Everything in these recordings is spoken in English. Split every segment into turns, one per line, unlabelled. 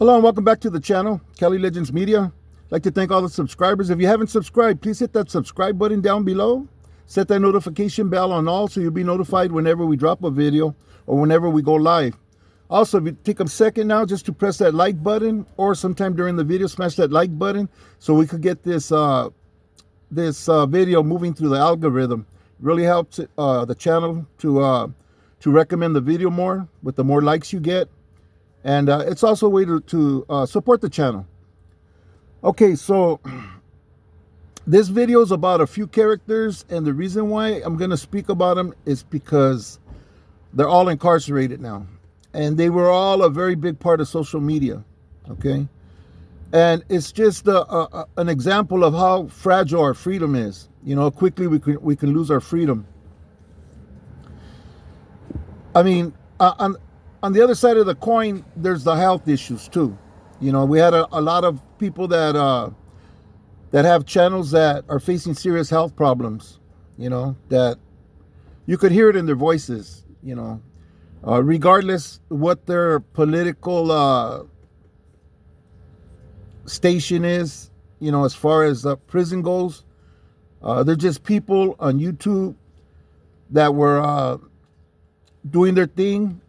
Hello and welcome back to the channel, Cali Legends Media. I'd like to thank all the subscribers. If you haven't subscribed, please hit that subscribe button down below. Set that notification bell on all so you'll be notified whenever we drop a video or whenever we go live. Also, if you take a second now just to press that like button, or sometime during the video, smash that like button so we could get this video moving through the algorithm. It really helps the channel to recommend the video more with the more likes you get. And it's also a way to support the channel. Okay, so this video is about a few characters, and the reason why I'm going to speak about them is because they're all incarcerated now. And they were all a very big part of social media, okay? And it's just an example of how fragile our freedom is. You know, quickly we can lose our freedom. I mean, on the other side of the coin, there's the health issues too. You know, we had a lot of people that have channels that are facing serious health problems, you know, that you could hear it in their voices, you know, regardless what their political station is, you know, as far as prison goes. They're just people on YouTube that were doing their thing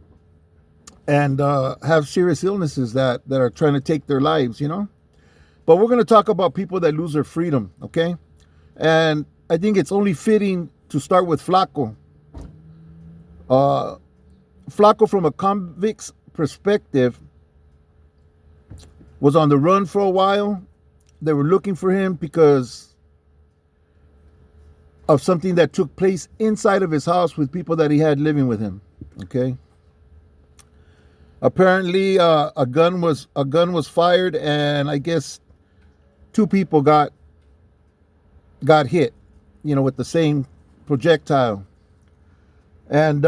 and have serious illnesses that are trying to take their lives, you know. But we're going to talk about people that lose their freedom, okay? And I think it's only fitting to start with Flaco. Flaco, from a convict's perspective, was on the run for a while. They were looking for him because of something that took place inside of his house with people that he had living with him, okay? Apparently, a gun was fired, and I guess two people got hit, you know, with the same projectile. And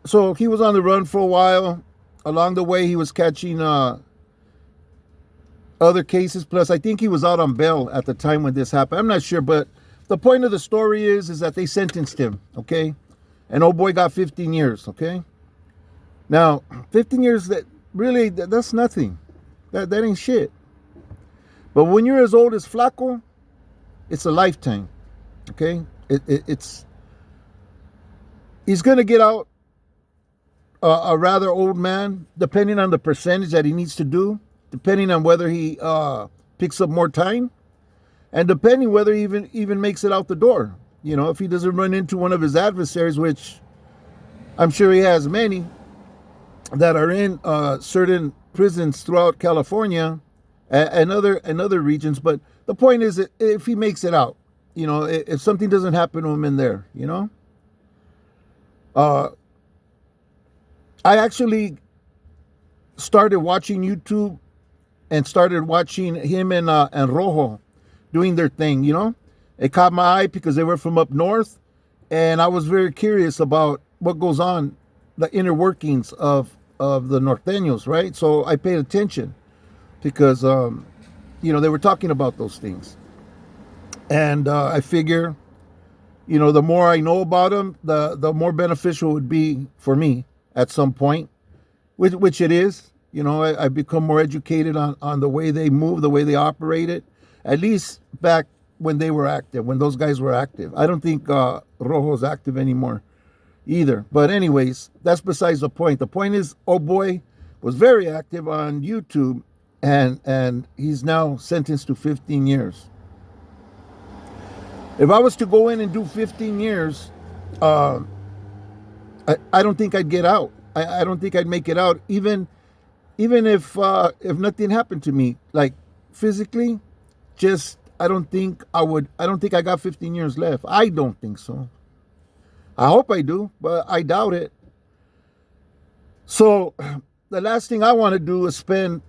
so he was on the run for a while. Along the way, he was catching other cases. Plus, I think he was out on bail at the time when this happened. I'm not sure, but the point of the story is that they sentenced him, okay? And old boy got 15 years, okay? Now, 15 years, that's nothing. That ain't shit. But when you're as old as Flaco, it's a lifetime, okay? He's going to get out a rather old man, depending on the percentage that he needs to do, depending on whether he picks up more time, and depending whether he even makes it out the door. You know, if he doesn't run into one of his adversaries, which I'm sure he has many, that are in certain prisons throughout California and other regions. But the point is that if he makes it out, you know, if something doesn't happen to him in there, you know. I actually started watching YouTube and started watching him and Rojo doing their thing, you know. It caught my eye because they were from up north, and I was very curious about what goes on, the inner workings of the norteños, right? So I paid attention because, you know, they were talking about those things. And I figure, you know, the more I know about them, the more beneficial it would be for me at some point, which it is. You know, I've become more educated on the way they move, the way they operated, at least back when they were active, when those guys were active. I don't think Rojo's active anymore either. But anyways, that's besides the point. The point is, oh boy was very active on YouTube, and he's now sentenced to 15 years. If I was to go in and do 15 years, I don't think I'd get out. I don't think I'd make it out, even if nothing happened to me, like physically. Just I don't think I got 15 years left. I don't think so. I hope I do, but I doubt it. So the last thing I want to do is spend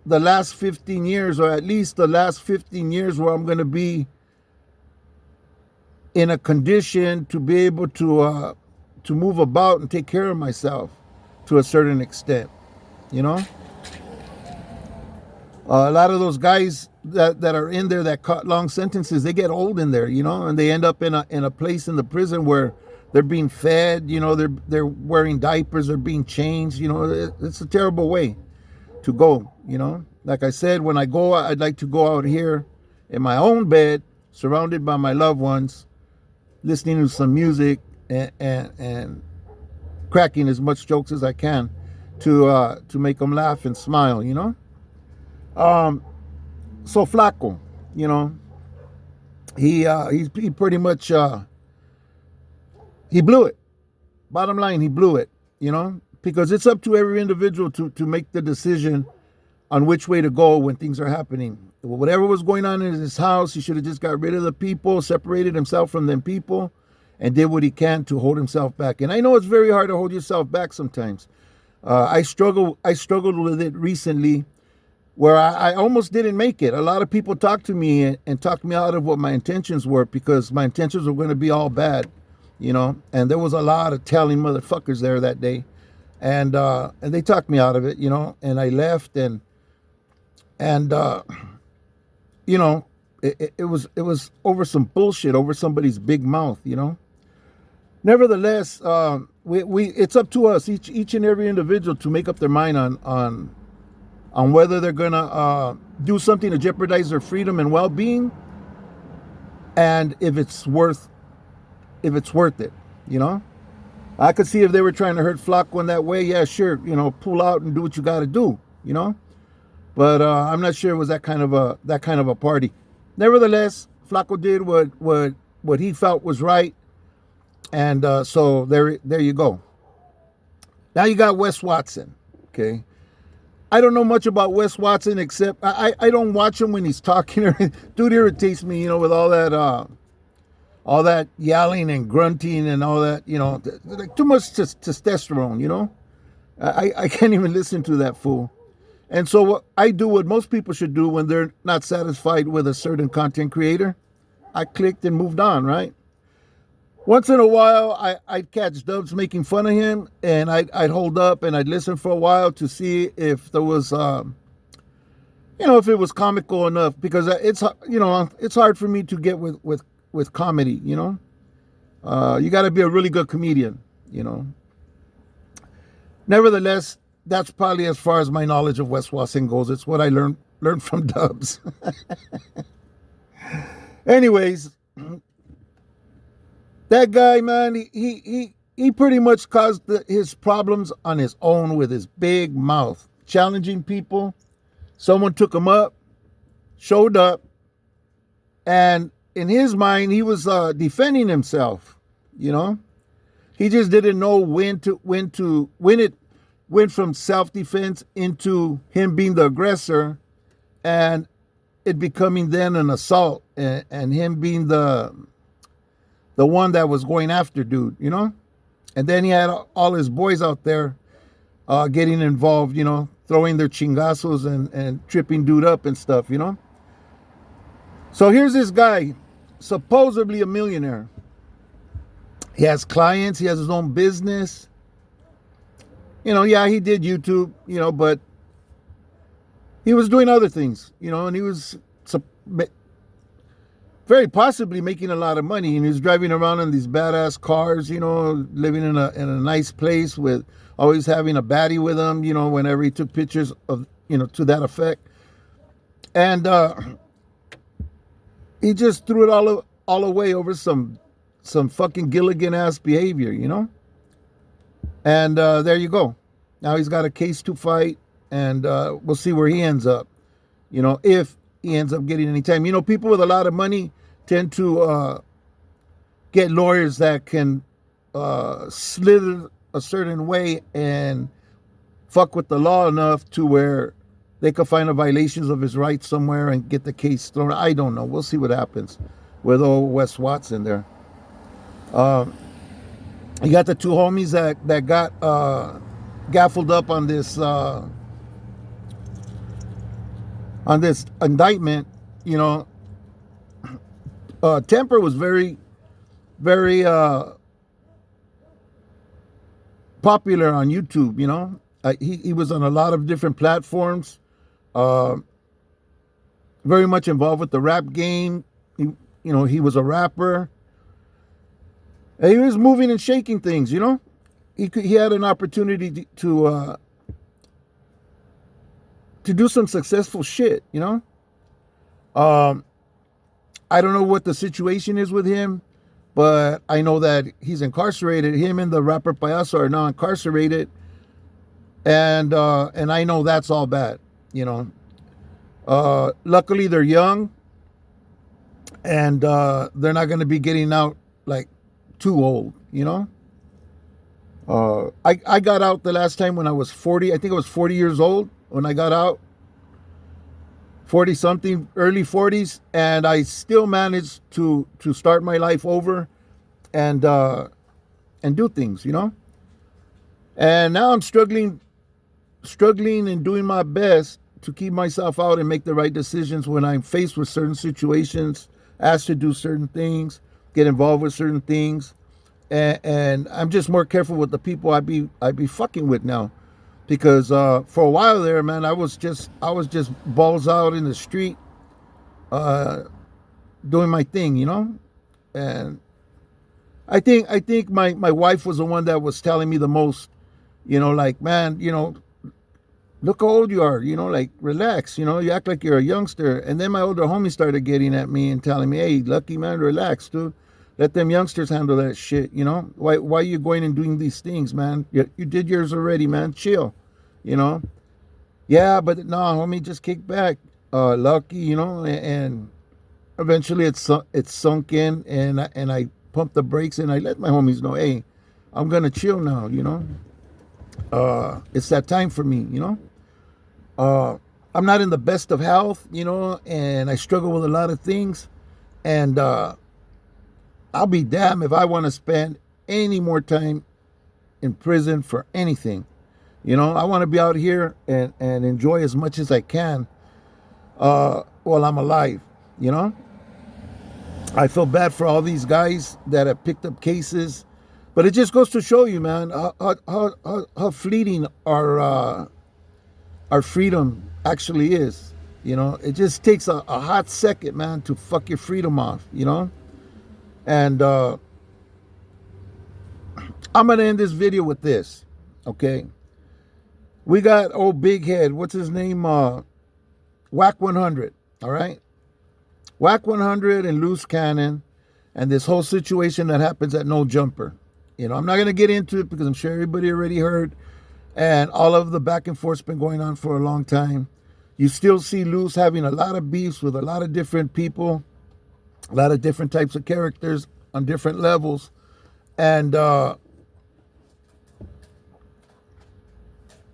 the last 15 years, or at least the last 15 years, where I'm going to be in a condition to be able to move about and take care of myself to a certain extent, you know. A lot of those guys that are in there that cut long sentences, they get old in there, you know, and they end up in a place in the prison where they're being fed, you know, they're wearing diapers, they're being changed, you know. It's a terrible way. to go, you know. Like I said, when I go, I'd like to go out here in my own bed, surrounded by my loved ones, listening to some music and cracking as much jokes as I can to make them laugh and smile, you know. Um, so Flaco, you know, he pretty much he blew it. Bottom line, he blew it, you know, because it's up to every individual to make the decision on which way to go when things are happening. Whatever was going on in his house, he should have just got rid of the people, separated himself from them people, and did what he can to hold himself back. And I know it's very hard to hold yourself back sometimes. I struggled with it recently, where I almost didn't make it. A lot of people talked to me and talked me out of what my intentions were, because my intentions were going to be all bad, you know. And there was a lot of telling motherfuckers there that day, and they talked me out of it, you know. And I left, and you know, it was over some bullshit, over somebody's big mouth, you know. Nevertheless, we it's up to us, each and every individual, to make up their mind on whether they're gonna do something to jeopardize their freedom and well-being, and if it's worth it, you know. I could see if they were trying to hurt Flaco in that way, yeah, sure, you know, pull out and do what you got to do, you know. But I'm not sure it was that kind of a party. Nevertheless, Flaco did what he felt was right, and so there you go. Now you got Wes Watson. Okay, I don't know much about Wes Watson, except I don't watch him when he's talking. Dude irritates me, you know, with all that yelling and grunting and all that, you know, like too much testosterone, you know. I can't even listen to that fool. And so I do what most people should do when they're not satisfied with a certain content creator. I clicked and moved on, right? Once in a while, I'd catch dubs making fun of him, and I'd hold up and I'd listen for a while to see if there was, you know, if it was comical enough, because it's, you know, it's hard for me to get with comedy, you know. You got to be a really good comedian, you know. Nevertheless, that's probably as far as my knowledge of Wes Watson goes. It's what I learned from dubs. Anyways, that guy, man, he pretty much caused his problems on his own with his big mouth, challenging people. Someone took him up, showed up, and in his mind, he was defending himself. You know, he just didn't know when it went from self-defense into him being the aggressor, and it becoming then an assault, and him being the one that was going after dude, you know. And then he had all his boys out there getting involved, you know, throwing their chingazos and tripping dude up and stuff, you know. So here's this guy, supposedly a millionaire. He has clients, he has his own business. You know, yeah, he did YouTube, you know, but he was doing other things, you know, and he was very possibly making a lot of money, and he was driving around in these badass cars, you know, living in a nice place, with always having a baddie with him, you know, whenever he took pictures of, you know, to that effect. And he just threw it all away over some fucking Gilligan ass behavior, you know. And there you go. Now he's got a case to fight, and we'll see where he ends up, you know, if he ends up getting any time. You know, people with a lot of money tend to get lawyers that can slither a certain way and fuck with the law enough to where they could find a violations of his rights somewhere and get the case thrown. I don't know. We'll see what happens with old Wes Watson there. You got the two homies that got gaffled up on this indictment. You know, Temper was very, very popular on YouTube. You know, he was on a lot of different platforms. Very much involved with the rap game. You know, he was a rapper. He was moving and shaking things, you know. He had an opportunity to to do some successful shit, you know? Um, I don't know what the situation is with him, but I know that he's incarcerated. Him and the rapper Payaso are now incarcerated, and I know that's all bad, you know. Luckily, they're young, and they're not going to be getting out like too old, you know. I got out the last time when I was 40. I think I was 40 years old when I got out, 40 something, early 40s, and I still managed to start my life over and do things, you know. And now I'm struggling and doing my best to keep myself out and make the right decisions when I'm faced with certain situations, asked to do certain things, get involved with certain things, and I'm just more careful with the people I be fucking with now, because for a while there, man, I was just balls out in the street, doing my thing, you know, and I think my wife was the one that was telling me the most, you know, like, man, you know, look how old you are, you know, like, relax, you know, you act like you're a youngster. And then my older homie started getting at me and telling me, hey, Lucky, man, relax, dude. Let them youngsters handle that shit, you know. Why are you going and doing these things, man? You did yours already, man. Chill, you know. Yeah, but no, homie, just kick back. Lucky, you know, and eventually it's sunk in, and I pumped the brakes and I let my homies know, hey, I'm gonna chill now, you know. It's that time for me, you know. I'm not in the best of health, you know, and I struggle with a lot of things, and I'll be damned if I want to spend any more time in prison for anything. You know, I want to be out here and enjoy as much as I can while I'm alive, you know. I feel bad for all these guys that have picked up cases, but it just goes to show you, man, how fleeting our freedom actually is. You know, it just takes a hot second, man, to fuck your freedom off, you know. And I'm gonna end this video with this, okay? We got old big head, what's his name? Whack 100, all right? Whack 100 and Loose Cannon, and this whole situation that happens at No Jumper. You know, I'm not gonna get into it because I'm sure everybody already heard, and all of the back and forth's been going on for a long time. You still see Loose having a lot of beefs with a lot of different people, a lot of different types of characters on different levels. And,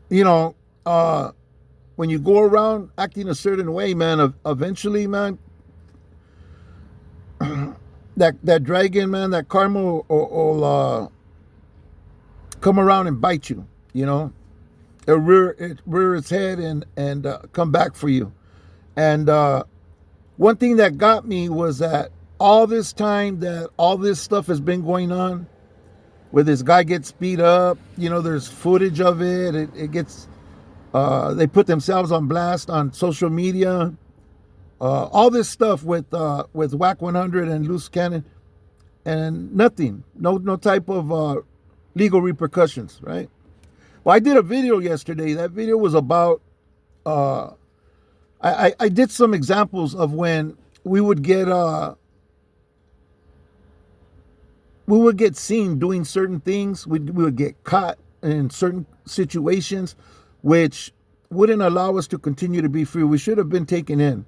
you know, when you go around acting a certain way, man, eventually, man, that dragon, man, that karma will come around and bite you, you know. It'll rear its head and come back for you. And one thing that got me was that all this time that all this stuff has been going on, where this guy gets beat up, you know, there's footage of it. It gets, they put themselves on blast on social media. All this stuff with Whack 100 and Loose Cannon, and nothing, no type of legal repercussions, right? Well, I did a video yesterday. That video was about, I did some examples of when we would get seen doing certain things. We would get caught in certain situations, which wouldn't allow us to continue to be free. We should have been taken in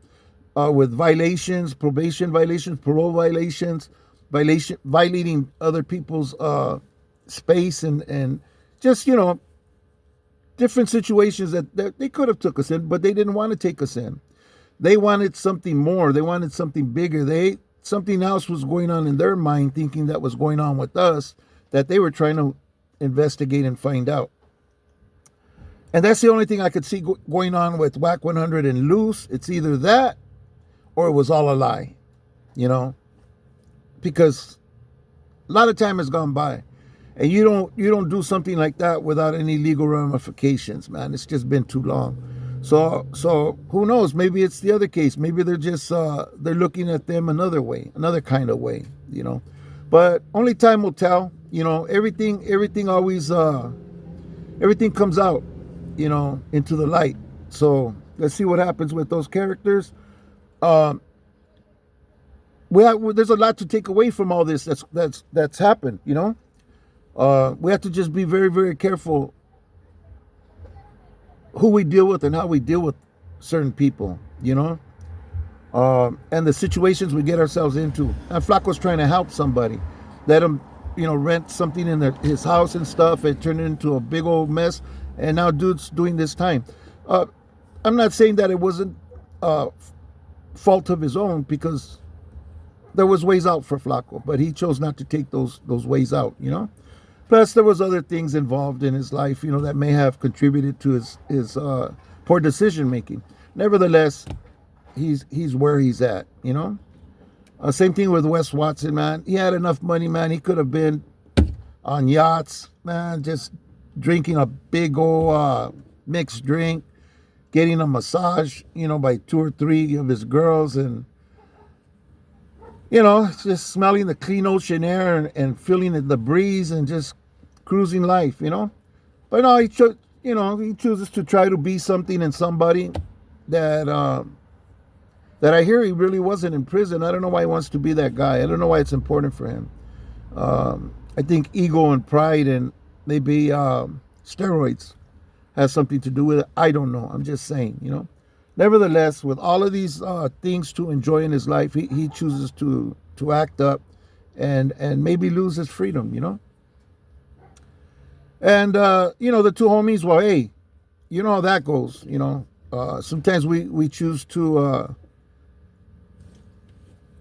with violations, probation violations, parole violations, violating other people's space, and just, you know, different situations that they could have took us in, but they didn't want to take us in. They wanted something more. They wanted something bigger. Something else was going on in their mind, thinking that was going on with us, that they were trying to investigate and find out. And that's the only thing I could see going on with Whack 100 and Loose. It's either that or it was all a lie, you know, because a lot of time has gone by. And you don't do something like that without any legal ramifications, man. It's just been too long. So who knows? Maybe it's the other case. Maybe they're just they're looking at them another way, another kind of way, you know. But only time will tell. You know, everything always everything comes out, you know, into the light. So Let's see what happens with those characters. There's a lot to take away from all this that's happened. You know, we have to just be very, very careful who we deal with and how we deal with certain people. You know, and the situations we get ourselves into. And Flaco's trying to help somebody. Let him, you know, rent something in his house and stuff. It turned into a big old mess. And now dude's doing this time. I'm not saying that it wasn't fault of his own, because there was ways out for Flaco, but he chose not to take those ways out, you know. Plus, there was other things involved in his life, you know, that may have contributed to his poor decision making. Nevertheless, he's where he's at, you know. Same thing with Wes Watson, man. He had enough money, man. He could have been on yachts, man, just drinking a big old mixed drink, getting a massage, you know, by 2 or 3 of his girls, and, you know, just smelling the clean ocean air and feeling the breeze and just cruising life, you know. But no, he chooses to try to be something and somebody that I hear he really wasn't in prison. I don't know why he wants to be that guy. I don't know why it's important for him. I think ego and pride and maybe steroids has something to do with it. I don't know. I'm just saying, you know. Nevertheless, with all of these things to enjoy in his life, he chooses to act up and maybe lose his freedom, you know. And, you know, the 2 homies, well, hey, you know how that goes, you know. Sometimes we choose to,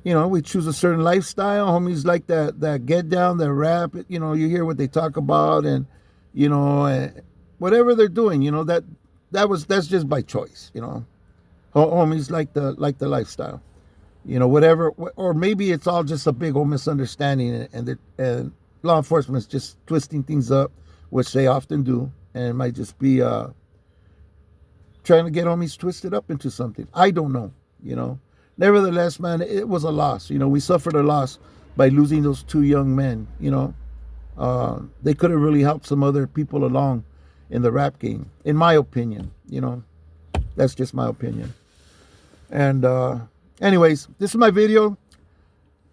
you know, we choose a certain lifestyle. Homies like that get down, that rap, you know, you hear what they talk about, and, you know, whatever they're doing, you know, that's just by choice, you know. Homies like the lifestyle, you know, whatever, or maybe it's all just a big old misunderstanding, and law enforcement's just twisting things up, which they often do, and it might just be trying to get homies twisted up into something. I don't know, you know. Nevertheless, man, it was a loss. You know, we suffered a loss by losing those 2 young men, you know. They could have really helped some other people along in the rap game, in my opinion, you know. That's just my opinion. And anyways, this is my video.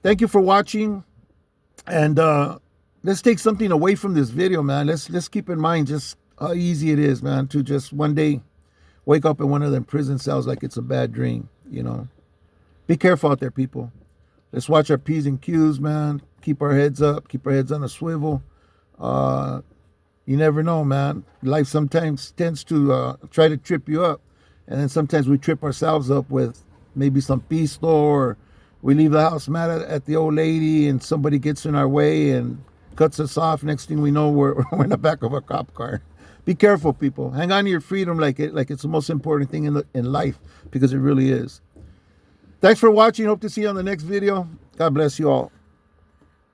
Thank you for watching. And let's take something away from this video, man. Let's keep in mind just how easy it is, man, to just one day wake up in one of them prison cells like it's a bad dream, you know. Be careful out there, people. Let's watch our P's and Q's, man. Keep our heads up. Keep our heads on a swivel. You never know, man. Life sometimes tends to try to trip you up. And then sometimes we trip ourselves up with maybe some pisto, or we leave the house mad at the old lady, and somebody gets in our way and cuts us off. Next thing we know, we're in the back of a cop car. Be careful, people. Hang on to your freedom like it's the most important thing in life, because it really is. Thanks for watching. Hope to see you on the next video. God bless you all.